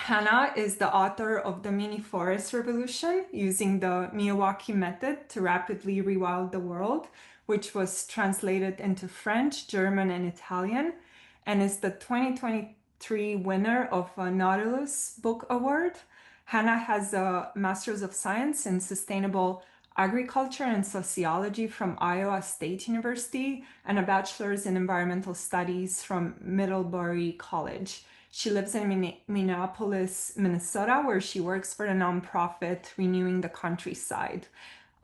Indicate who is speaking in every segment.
Speaker 1: Hannah is the author of The Mini-Forest Revolution, using the Miyawaki Method to rapidly rewild the world, which was translated into French, German, and Italian, and is the 2023 winner of a Nautilus Book Award. Hannah has a Master's of Science in Sustainable Agriculture and Sociology from Iowa State University and a Bachelor's in Environmental Studies from Middlebury College. She lives in Minneapolis, Minnesota, where she works for a nonprofit Renewing the Countryside.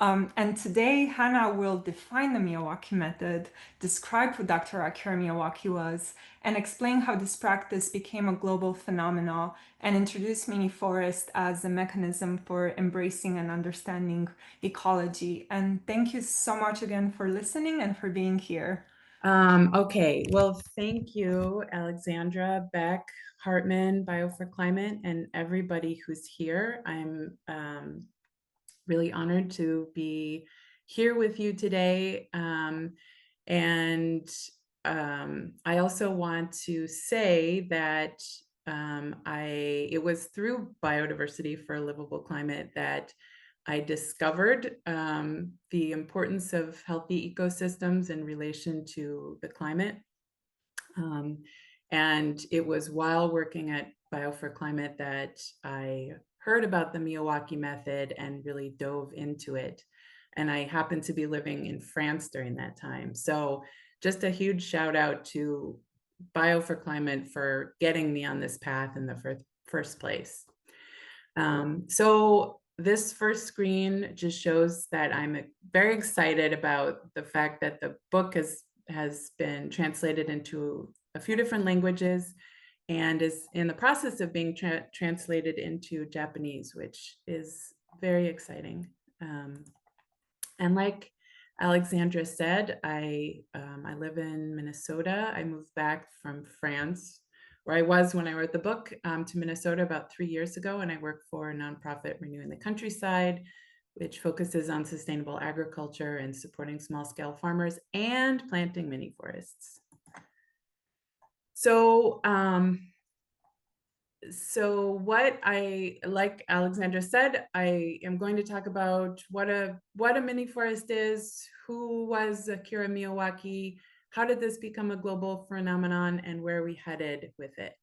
Speaker 1: And today, Hannah will define the Miyawaki Method, describe who Dr. Akira Miyawaki was, and explain how this practice became a global phenomenon, and introduce mini-forest as a mechanism for embracing and understanding ecology. And thank you so much again for listening and for being here.
Speaker 2: Okay, well, thank you, Alexandra, Beck, Hartman, Bio4Climate, and everybody who's here. I'm really honored to be here with you today. I also want to say that it was through Biodiversity for a Livable Climate that I discovered the importance of healthy ecosystems in relation to the climate. And it was while working at Bio4Climate that I heard about the Miyawaki Method and really dove into it. And I happened to be living in France during that time. So just a huge shout out to Bio4Climate for getting me on this path in the first place. So this first screen just shows that I'm very excited about the fact that the book has been translated into a few different languages and is in the process of being translated into Japanese, which is very exciting. And like Alexandra said, I live in Minnesota. I moved back from France, where I was when I wrote the book, to Minnesota about 3 years ago, and I work for a nonprofit, Renewing the Countryside, which focuses on sustainable agriculture and supporting small-scale farmers and planting mini forests. So what like Alexandra said, I am going to talk about what a mini forest is, who was Akira Miyawaki, how did this become a global phenomenon, and where are we headed with it.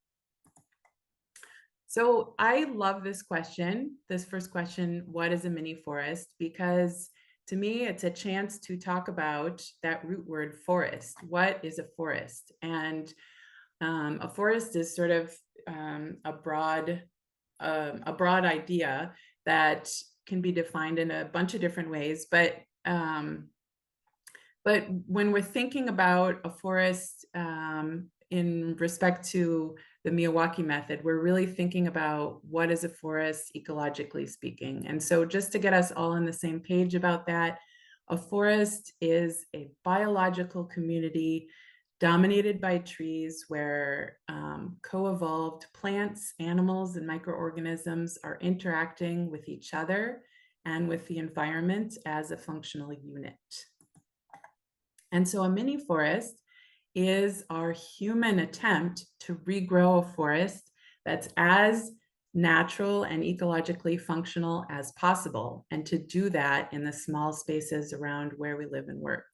Speaker 2: So I love this question, this first question, what is a mini forest? Because to me, it's a chance to talk about that root word forest. What is a forest? And a forest is sort of a broad idea that can be defined in a bunch of different ways. But when we're thinking about a forest in respect to the Miyawaki Method, we're really thinking about what is a forest ecologically speaking. And so just to get us all on the same page about that, a forest is a biological community dominated by trees where co-evolved plants, animals, and microorganisms are interacting with each other and with the environment as a functional unit. And so a mini forest is our human attempt to regrow a forest that's as natural and ecologically functional as possible, and to do that in the small spaces around where we live and work.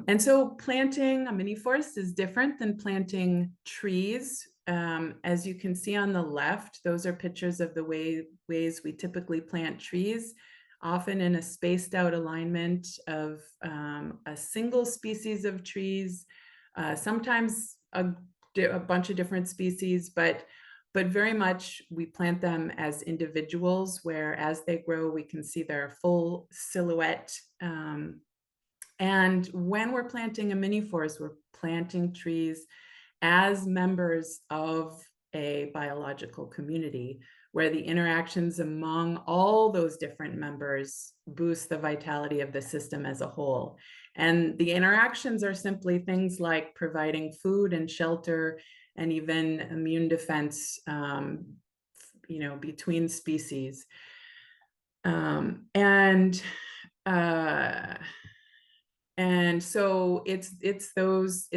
Speaker 2: And so planting a mini forest is different than planting trees. As you can see on the left, those are pictures of the ways we typically plant trees, often in a spaced out alignment of a single species of trees, sometimes a bunch of different species, but very much we plant them as individuals, where as they grow, we can see their full silhouette. And when we're planting a mini forest, we're planting trees as members of a biological community, where the interactions among all those different members boost the vitality of the system as a whole. And the interactions are simply things like providing food and shelter and even immune defense, between species. And so it's those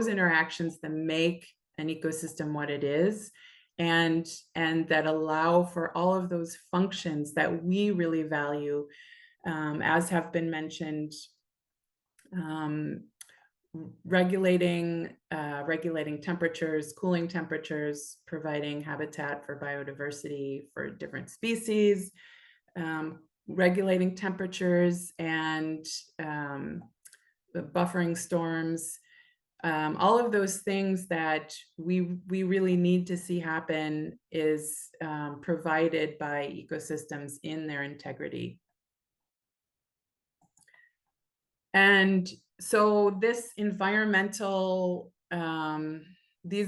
Speaker 2: interactions that make an ecosystem what it is, and that allow for all of those functions that we really value, as have been mentioned, regulating temperatures, cooling temperatures, providing habitat for biodiversity for different species, regulating temperatures and buffering storms, all of those things that we really need to see happen is provided by ecosystems in their integrity. And so this these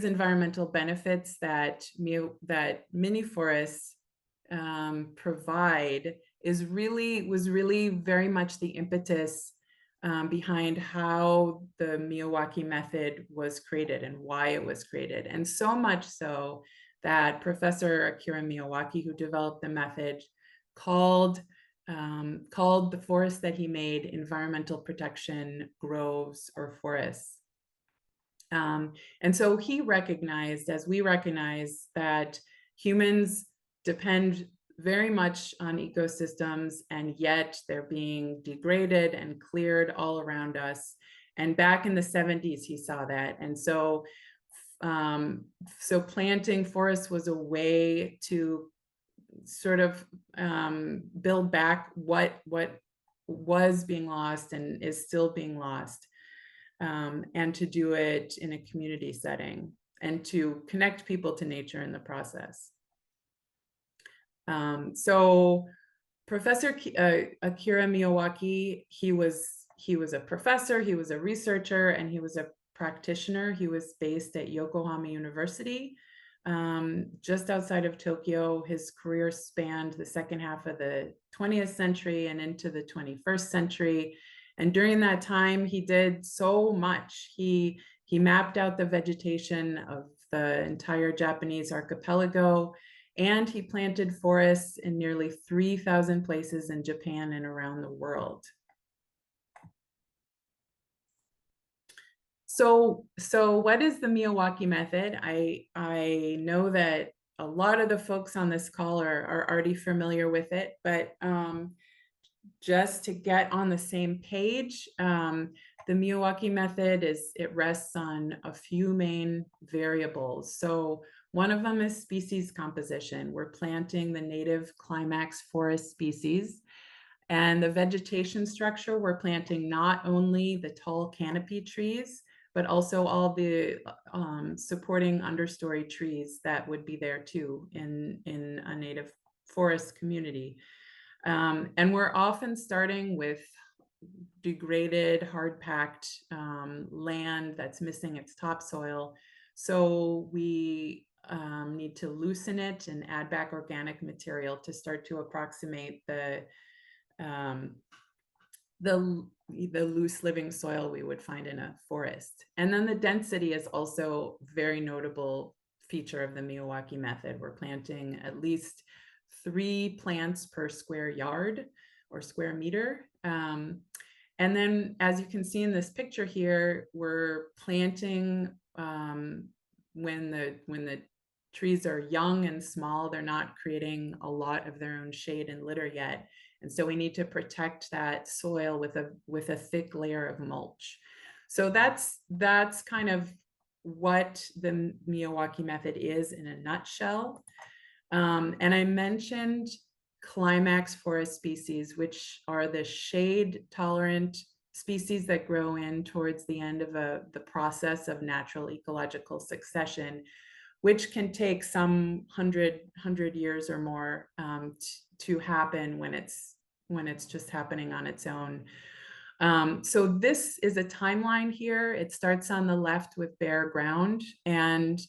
Speaker 2: environmental benefits that mini forests provide was really very much the impetus behind how the Miyawaki method was created and why it was created. And so much so that Professor Akira Miyawaki, who developed the method, called the forests that he made environmental protection groves or forests. And so he recognized, as we recognize, that humans depend very much on ecosystems, and yet they're being degraded and cleared all around us. And back in the 70s, he saw that. And so, so planting forests was a way to sort of build back what was being lost and is still being lost, and to do it in a community setting and to connect people to nature in the process. So Professor Akira Miyawaki, he was a professor, he was a researcher, and he was a practitioner. He was based at Yokohama University, just outside of Tokyo. His career spanned the second half of the 20th century and into the 21st century. And during that time, he did so much. He mapped out the vegetation of the entire Japanese archipelago, and he planted forests in nearly 3,000 places in Japan and around the world. So what is the Miyawaki method? I know that a lot of the folks on this call are already familiar with it, but just to get on the same page, the Miyawaki method it rests on a few main variables. So one of them is species composition. We're planting the native climax forest species. And the vegetation structure, we're planting not only the tall canopy trees, but also all the supporting understory trees that would be there too in a native forest community. And we're often starting with degraded, hard-packed land that's missing its topsoil. So we need to loosen it and add back organic material to start to approximate the loose living soil we would find in a forest. And then the density is also a very notable feature of the Miyawaki method. We're planting at least 3 plants per square yard or square meter. And then, as you can see in this picture here, we're planting when the trees are young and small. They're not creating a lot of their own shade and litter yet. And so we need to protect that soil with a thick layer of mulch. So that's kind of what the Miyawaki method is in a nutshell. And I mentioned climax forest species, which are the shade tolerant species that grow in towards the end of the process of natural ecological succession, which can take some 100 years or more to happen when it's just happening on its own. So this is a timeline here. It starts on the left with bare ground, and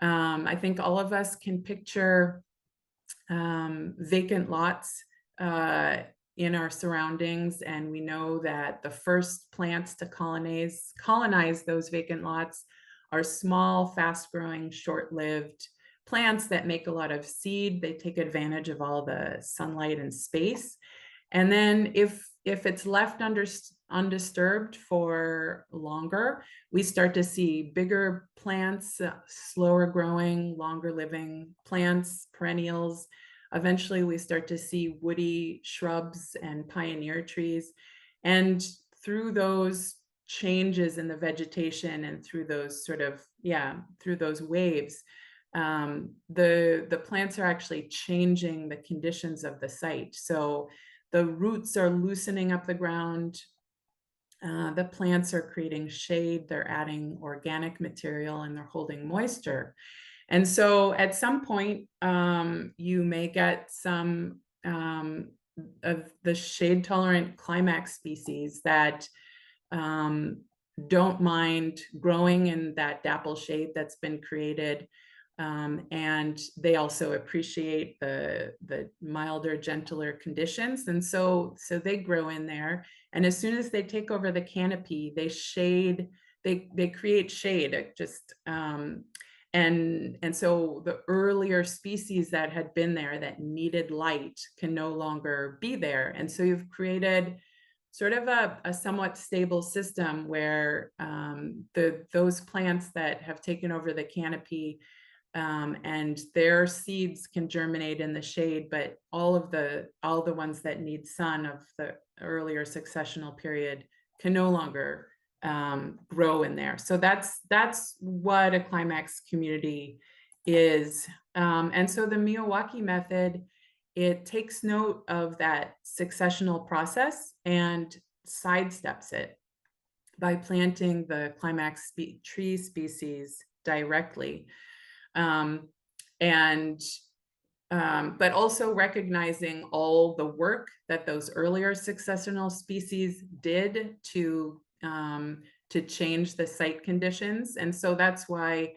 Speaker 2: I think all of us can picture vacant lots in our surroundings, and we know that the first plants to colonize those vacant lots are small, fast-growing, short-lived plants that make a lot of seed. They take advantage of all the sunlight and space. And then if if it's left undisturbed for longer, we start to see bigger plants, slower growing, longer living plants, perennials. Eventually, we start to see woody shrubs and pioneer trees. And through those changes in the vegetation and through those through those waves, the plants are actually changing the conditions of the site. So the roots are loosening up the ground. The plants are creating shade, they're adding organic material, and they're holding moisture. And so at some point, you may get some of the shade tolerant climax species that don't mind growing in that dapple shade that's been created. And they also appreciate the milder, gentler conditions. And so they grow in there. And as soon as they take over the canopy, they create shade. And so the earlier species that had been there that needed light can no longer be there. And so you've created sort of a somewhat stable system where those plants that have taken over the canopy and their seeds can germinate in the shade, but all the ones that need sun of the earlier successional period can no longer grow in there. So that's what a climax community is. And so the Miyawaki method, it takes note of that successional process and sidesteps it by planting the climax tree species directly. But also recognizing all the work that those earlier successional species did to change the site conditions. And so that's why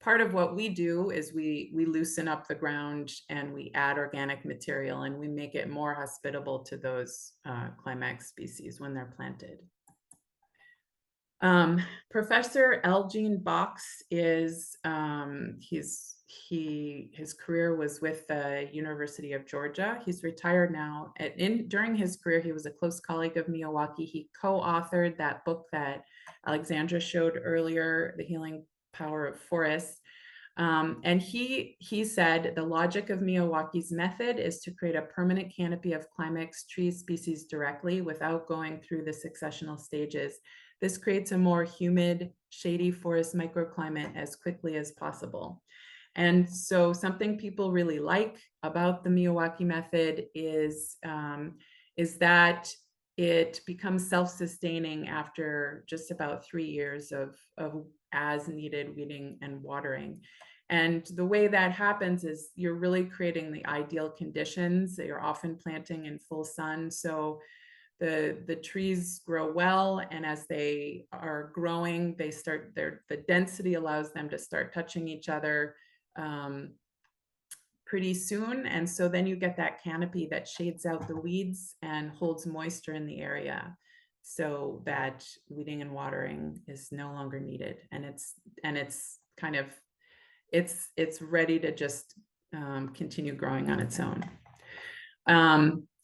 Speaker 2: part of what we do is we loosen up the ground and we add organic material and we make it more hospitable to those climax species when they're planted. Professor Elgene Box is his career was with the University of Georgia. He's retired now. During his career, he was a close colleague of Miyawaki. He co-authored that book that Alexandra showed earlier, The Healing Power of Forests. And he said the logic of Miyawaki's method is to create a permanent canopy of climax tree species directly without going through the successional stages. This creates a more humid, shady forest microclimate as quickly as possible. And so something people really like about the Miyawaki method is that it becomes self-sustaining after just about 3 years of as needed weeding and watering. And the way that happens is you're really creating the ideal conditions. You're often planting in full sun. So the trees grow well, and as they are growing, the density allows them to start touching each other pretty soon. And so then you get that canopy that shades out the weeds and holds moisture in the area so that weeding and watering is no longer needed. And it's kind of, it's ready to just continue growing on its own.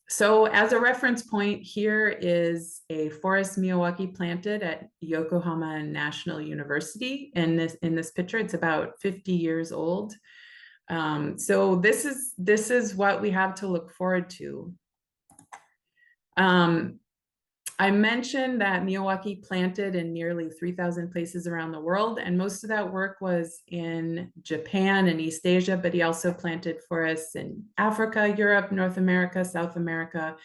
Speaker 2: So as a reference point, here is a forest Miyawaki planted at Yokohama National University. In this picture, it's about 50 years old. So this is what we have to look forward to. I mentioned that Miyawaki planted in nearly 3,000 places around the world, and most of that work was in Japan and East Asia, but he also planted forests in Africa, Europe, North America, South America.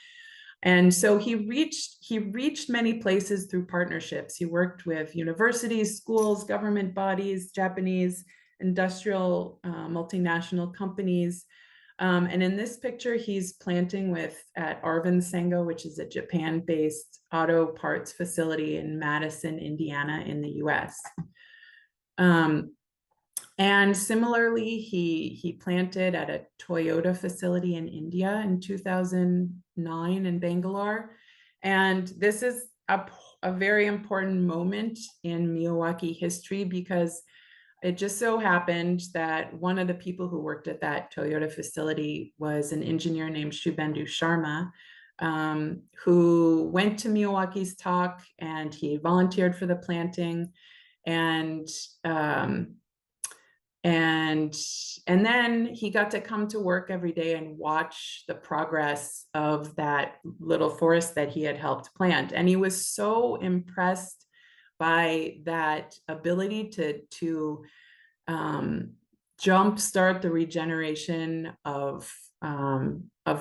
Speaker 2: And so he reached many places through partnerships. He worked with universities, schools, government bodies, Japanese industrial multinational companies. And in this picture, he's planting at Arvin Sengo, which is a Japan-based auto parts facility in Madison, Indiana, in the US. And similarly, he planted at a Toyota facility in India in 2009 in Bangalore. And this is a very important moment in Miyawaki history because it just so happened that one of the people who worked at that Toyota facility was an engineer named Shubhendu Sharma. who went to Miyawaki's talk, and he volunteered for the planting, and and then he got to come to work every day and watch the progress of that little forest that he had helped plant. And he was so impressed by that ability to jumpstart the regeneration of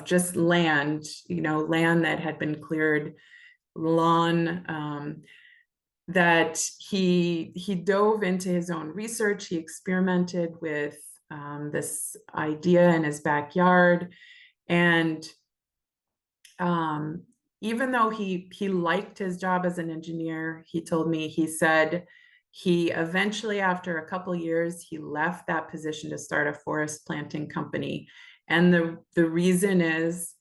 Speaker 2: just land, land that had been cleared, lawn, that he dove into his own research. He experimented with this idea in his backyard, and even though he liked his job as an engineer, he told me, he said he eventually, after a couple years, he left that position to start a forest planting company. And the reason is,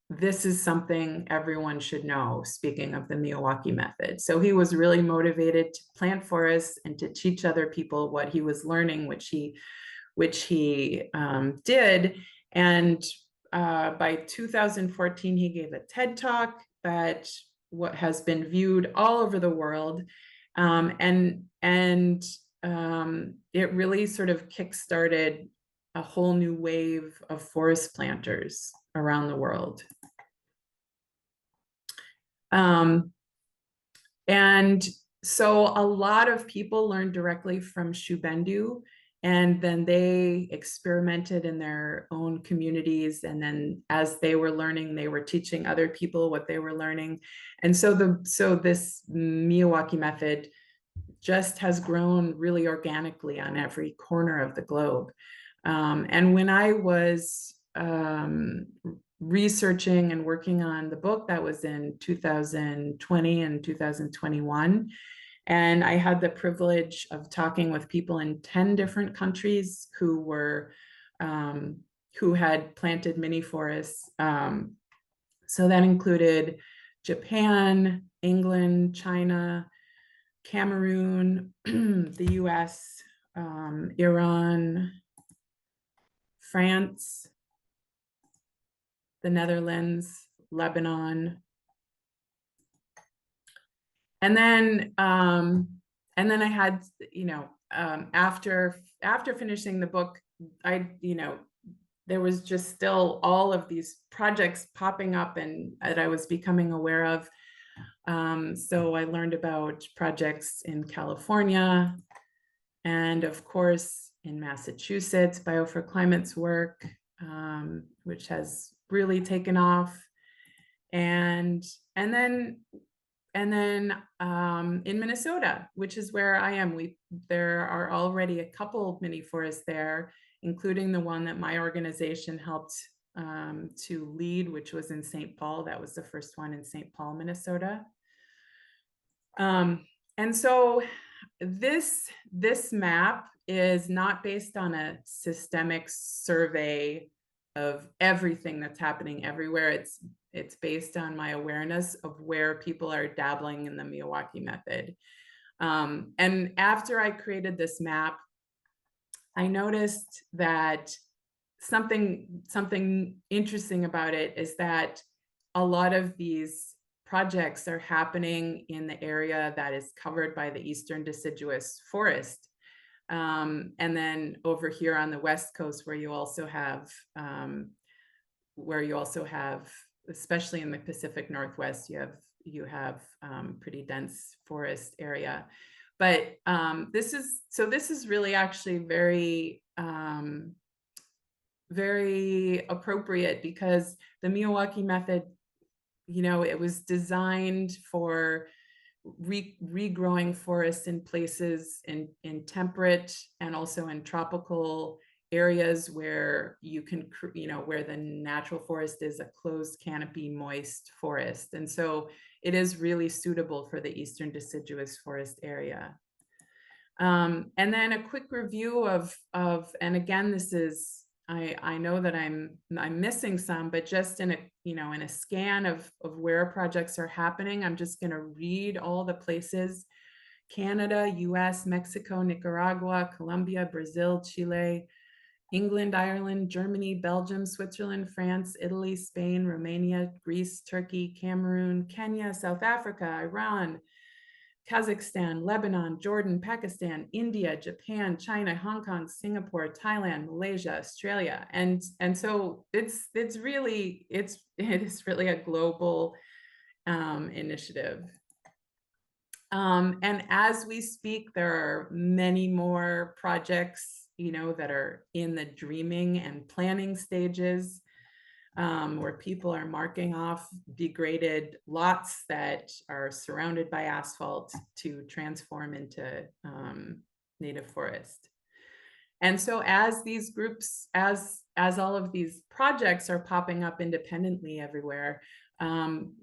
Speaker 2: this is something everyone should know, speaking of the Miyawaki method. So he was really motivated to plant forests and to teach other people what he was learning, which he did. And by 2014, he gave a TED Talk that what has been viewed all over the world. And it really sort of kickstarted a whole new wave of forest planters around the world. And so a lot of people learned directly from Shubendu, and then they experimented in their own communities. And then as they were learning, they were teaching other people what they were learning. And so this Miyawaki method just has grown really organically on every corner of the globe. And when I was researching and working on the book, that was in 2020 and 2021. And I had the privilege of talking with people in 10 different countries who had planted mini forests. So that included Japan, England, China, Cameroon, the US, Iran, France, the Netherlands, Lebanon. And then I had, after finishing the book, there was just still all of these projects popping up and that I was becoming aware of. So I learned about projects in California, and of course in Massachusetts, Bio4Climate's work, which has really taken off. And then in Minnesota, which is where I am, there are already a couple mini forests there, including the one that my organization helped to lead, which was in St. Paul. That was the first one in St. Paul, Minnesota. And so this map is not based on a systemic survey of everything that's happening everywhere. It's based on my awareness of where people are dabbling in the Miyawaki method. And after I created this map, I noticed that something interesting about it is that a lot of these projects are happening in the area that is covered by the Eastern deciduous forest. And then over here on the West Coast, where you also have, especially in the Pacific Northwest, you have pretty dense forest area. But this is really actually very, very appropriate, because the Miyawaki method, it was designed for regrowing forests in places in temperate and also in tropical areas where you can, where the natural forest is a closed canopy, moist forest. And so it is really suitable for the Eastern deciduous forest area. And then a quick review of, and again, this is, I know that I'm missing some, but just in a, in a scan of where projects are happening, I'm just going to read all the places: Canada, US, Mexico, Nicaragua, Colombia, Brazil, Chile, England, Ireland, Germany, Belgium, Switzerland, France, Italy, Spain, Romania, Greece, Turkey, Cameroon, Kenya, South Africa, Iran, Kazakhstan, Lebanon, Jordan, Pakistan, India, Japan, China, Hong Kong, Singapore, Thailand, Malaysia, Australia. And so it is really a global initiative. And as we speak, there are many more projects, that are in the dreaming and planning stages, where people are marking off degraded lots that are surrounded by asphalt to transform into native forest. And so as these groups, as all of these projects are popping up independently everywhere,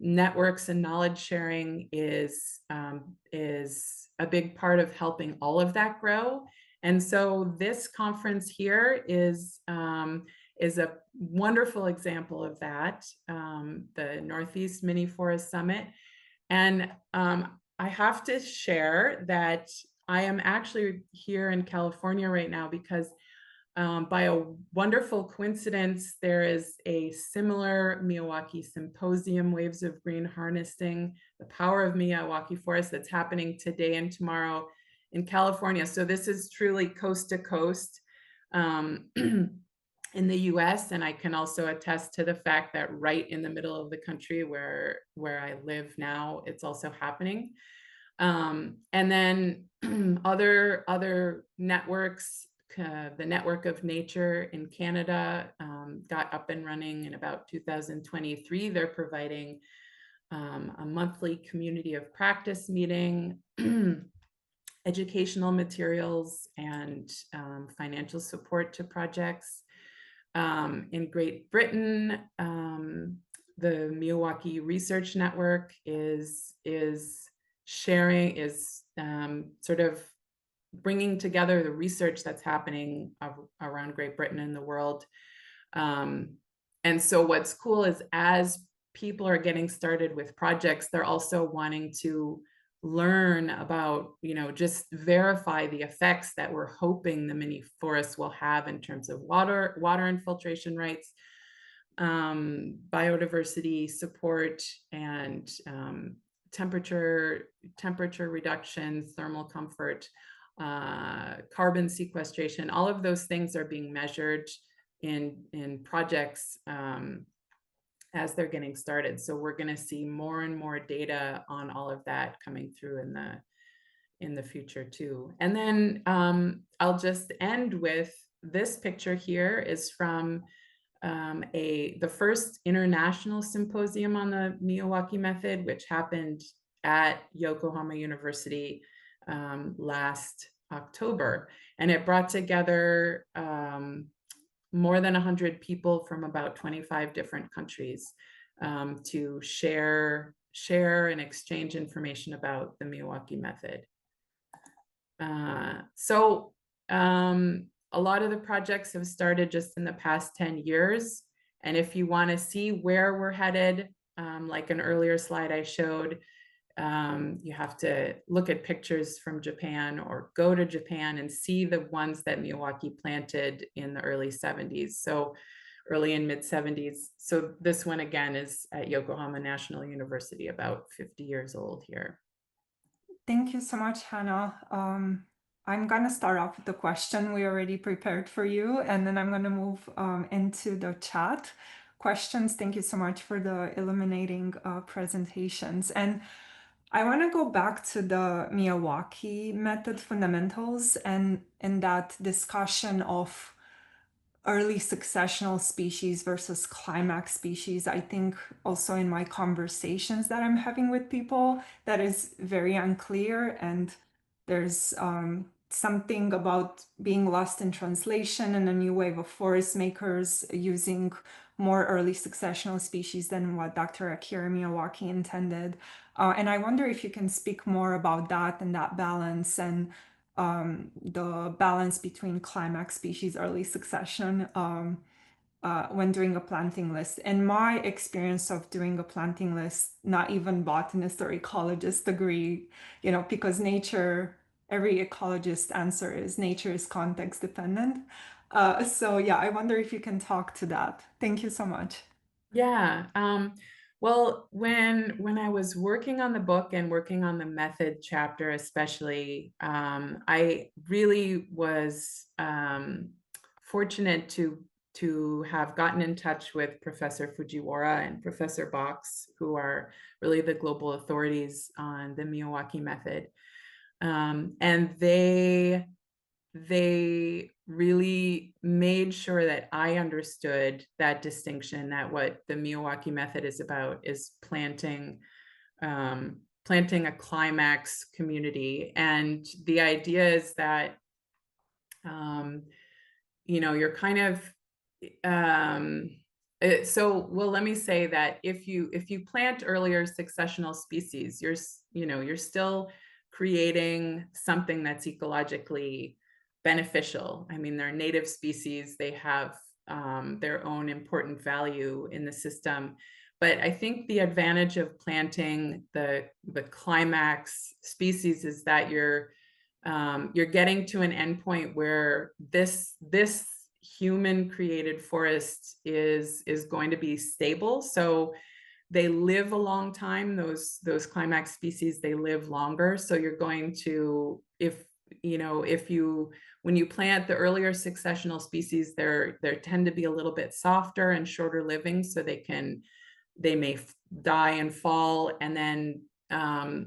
Speaker 2: networks and knowledge sharing is a big part of helping all of that grow. And so this conference here is a wonderful example of that, the Northeast Miniforest Summit. And I have to share that I am actually here in California right now because by a wonderful coincidence, there is a similar Miyawaki symposium, Waves of Green Harnessing the Power of Miyawaki Forest, that's happening today and tomorrow in California. So this is truly coast to coast in the US. And I can also attest to the fact that right in the middle of the country where I live now, it's also happening. And then other networks, the Network of Nature in Canada got up and running in about 2023. They're providing a monthly community of practice meeting, educational materials, and financial support to projects. In Great Britain, the Miyawaki Research Network is sharing, sort of bringing together the research that's happening around Great Britain and the world. And so what's cool is as people are getting started with projects, they're also wanting to learn about, just verify the effects that we're hoping the mini forests will have in terms of water infiltration rates, biodiversity support, and temperature reduction, thermal comfort, carbon sequestration. All of those things are being measured in projects as they're getting started. So we're going to see more and more data on all of that coming through in the future too. And then I'll just end with this picture here is from the first international symposium on the Miyawaki Method, which happened at Yokohama University last October. And it brought together more than 100 people from about 25 different countries to share and exchange information about the Miyawaki Method. So a lot of the projects have started just in the past 10 years. And if you want to see where we're headed, like an earlier slide I showed, you have to look at pictures from Japan or go to Japan and see the ones that Miyawaki planted in the early 70s. So early and mid 70s. So this one again is at Yokohama National University, about 50 years old here.
Speaker 1: Thank you so much, Hannah. I'm going to start off with the question we already prepared for you, and then I'm going to move into the chat questions. Thank you so much for the illuminating presentations. And I want to go back to the Miyawaki method fundamentals and in that discussion of early successional species versus climax species. I think also in my conversations that I'm having with people, that is very unclear. And there's something about being lost in translation and a new wave of forest makers using more early successional species than what Dr. Akira Miyawaki intended. And I wonder if you can speak more about that and that balance and the balance between climax species, early succession, when doing a planting list. In my experience of doing a planting list, not even botanist or ecologist agree, because nature, every ecologist answer is nature is context dependent. So yeah, I wonder if you can talk to that. Thank you so much.
Speaker 2: Yeah. Well, when I was working on the book and working on the method chapter, especially, I really was fortunate to have gotten in touch with Professor Fujiwara and Professor Box, who are really the global authorities on the Miyawaki method. And they really made sure that I understood that distinction, that what the Miyawaki method is about is planting a climax community. And the idea is that you're kind of well, let me say that if you plant earlier successional species, you're still creating something that's ecologically beneficial. I mean, they're native species, they have their own important value in the system. But I think the advantage of planting the climax species is that you're getting to an endpoint where this human created forest is going to be stable. So they live a long time. Those climax species, they live longer. So you're going to, if you when you plant the earlier successional species, they tend to be a little bit softer and shorter living, so they may die and fall, and then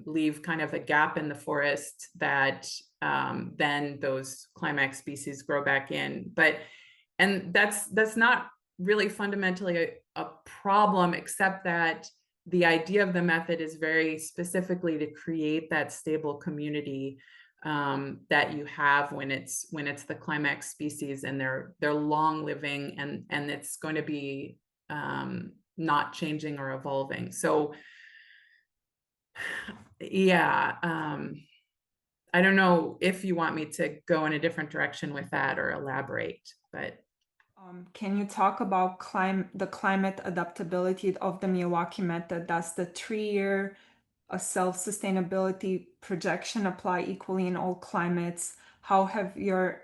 Speaker 2: leave kind of a gap in the forest that then those climax species grow back in. And that's not really fundamentally a problem, except that the idea of the method is very specifically to create that stable community that you have when it's the climax species, and they're long living, and it's going to be not changing or evolving. So yeah, I don't know if you want me to go in a different direction with that or elaborate, but
Speaker 1: Can you talk about the climate adaptability of the Miyawaki method? Does the 3-year self-sustainability projection apply equally in all climates? How have your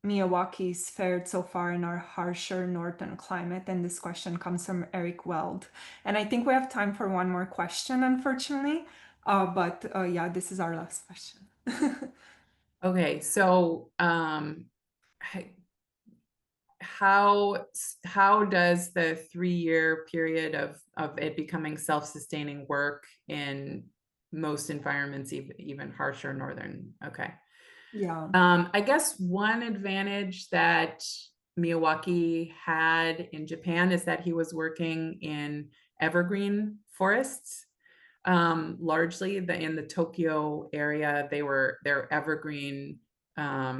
Speaker 1: Miyawakis fared so far in our harsher northern climate? And this question comes from Eric Weld. And I think we have time for one more question, unfortunately. But yeah, this is our last question.
Speaker 2: okay. So how does the 3-year period of it becoming self-sustaining work in most environments, even harsher northern? Okay.
Speaker 1: Yeah.
Speaker 2: I guess one advantage that Miyawaki had in Japan is that he was working in evergreen forests. Largely in the Tokyo area, they're evergreen.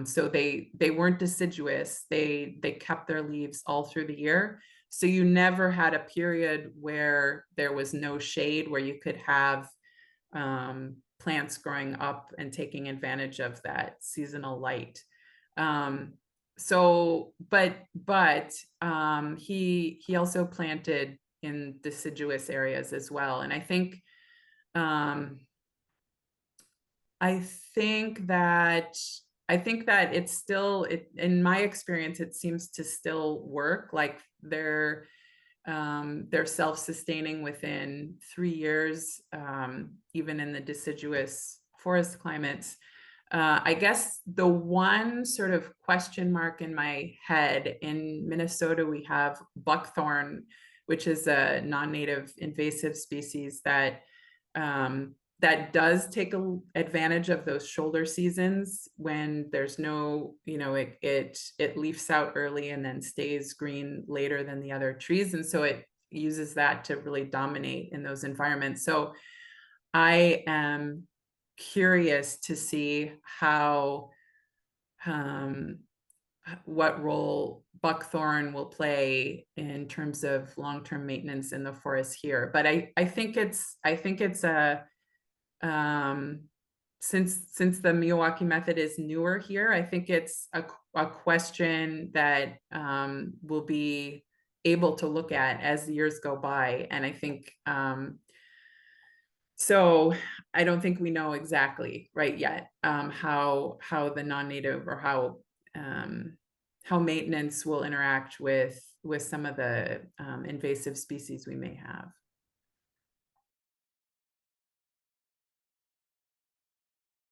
Speaker 2: So they weren't deciduous. They kept their leaves all through the year. So you never had a period where there was no shade, where you could have plants growing up and taking advantage of that seasonal light. He also planted in deciduous areas as well. And um, I think that it's still, in my experience, it seems to still work. Like they're self-sustaining within 3 years, even in the deciduous forest climates. I guess the one sort of question mark in my head, in Minnesota, we have buckthorn, which is a non-native invasive species that does take advantage of those shoulder seasons when there's no, it leafs out early and then stays green later than the other trees. And so it uses that to really dominate in those environments. So I am curious to see what role buckthorn will play in terms of long-term maintenance in the forest here. But I think it's a since the Miyawaki method is newer here, I think it's a question that we'll be able to look at as the years go by. And I think so I don't think we know exactly right yet how the non-native, or how maintenance will interact with some of the invasive species we may have.